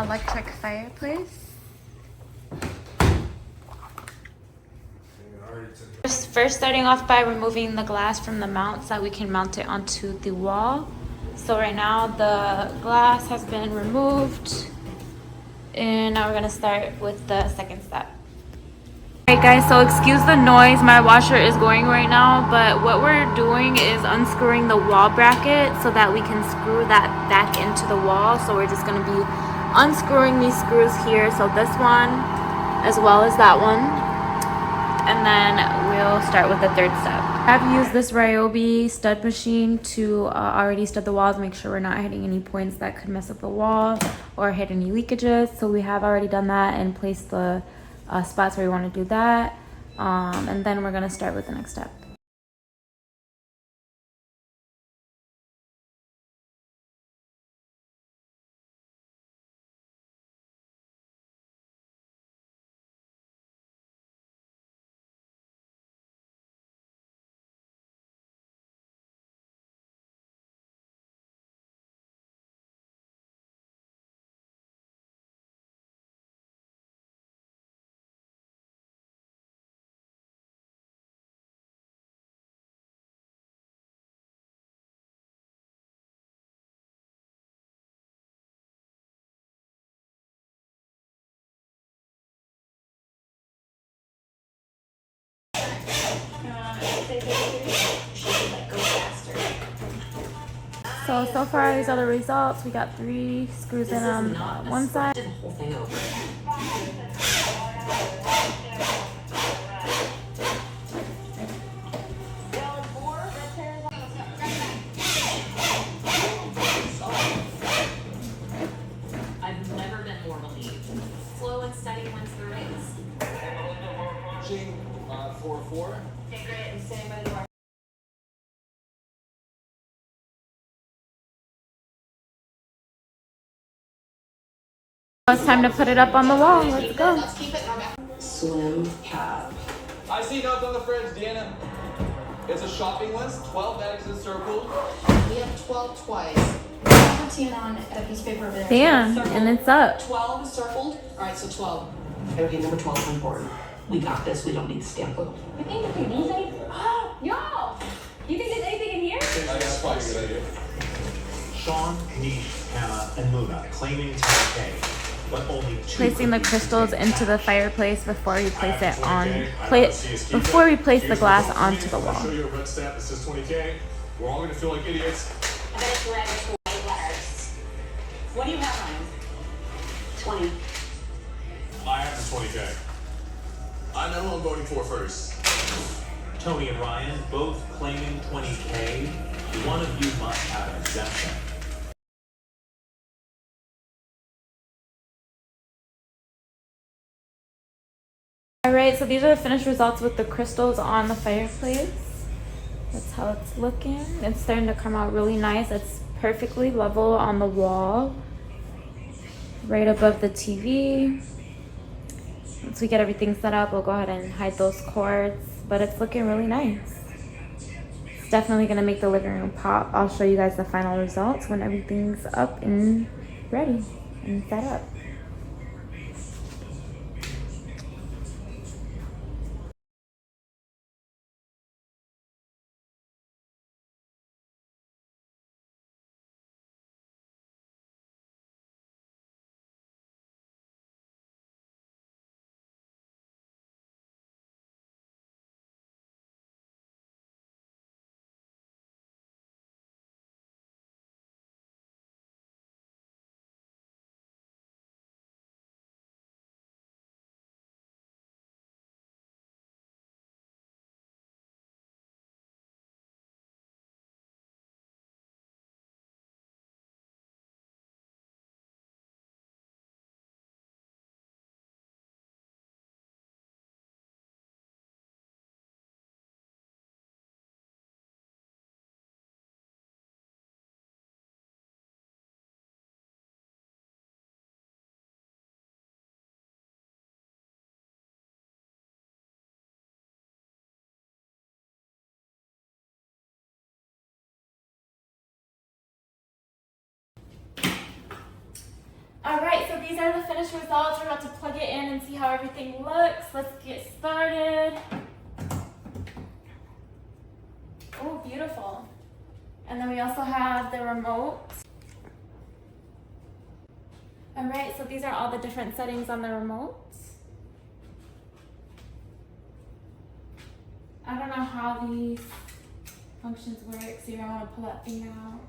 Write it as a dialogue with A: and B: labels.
A: electric fireplace. First starting off by removing the glass from the mount so that we can mount it onto the wall. So right now the glass has been removed, and now we're gonna start with the second step. Alright guys, so excuse the noise, my washer is going right now, but what we're doing is unscrewing the wall bracket so that we can screw that back into the wall. So we're just gonna be unscrewing these screws here, so this one as well as that one, and then we'll start with the third step. I've used this Ryobi stud machine to already stud the walls, make sure we're not hitting any points that could mess up the wall or hit any leakages. So we have already done that and placed the spots where we want to do that, and then we're going to start with the next step. So far these are the results. We got 3 screws in on one side.
B: I've never been more relieved. Slow and steady wins the race.
C: 4-4.
B: Okay, great. I'm standing by the door.
A: It's time to put it up on the wall. Let's go.
B: Slim cap.
C: I see notes on the fridge, Deanna. It's a shopping list, 12 bags in circle.
B: We have 12 twice. I have 10 on a piece of paper over there.
A: Damn,
B: So
A: and it's up.
B: 12 circled. All right, so 12. Okay, number 12 is important. We got this. We don't need stamp glue.
D: You think you can use anything? Oh, yo! You think there's anything in here?
C: I think that's probably a good idea.
E: Sean, Nish, Hannah, and Luna claiming 10K, but only 2
A: Placing the crystals into the fireplace before we place it on before we place the glass onto the
C: I'll
A: wall.
C: show you a red stamp that says 20K. We're all gonna feel like idiots.
D: I bet it's red with white letters. What do you have on?
B: 20.
C: I have the 20K. I know who I'm voting for first.
E: Tony and Ryan both claiming 20K. One of you must have an exemption.
A: Alright, so these are the finished results with the crystals on the fireplace. That's how it's looking. It's starting to come out really nice. It's perfectly level on the wall, right above the TV. Once we get everything set up, we'll go ahead and hide those cords, but it's looking really nice. It's definitely going to make the living room pop. I'll show you guys the final results when everything's up and ready and set up. Alright, so these are the finished results. We're about to plug it in and see how everything looks. Let's get started. Oh, beautiful. And then we also have the remote. Alright, so these are all the different settings on the remote. I don't know how these functions work, so you're gonna want to pull that thing out.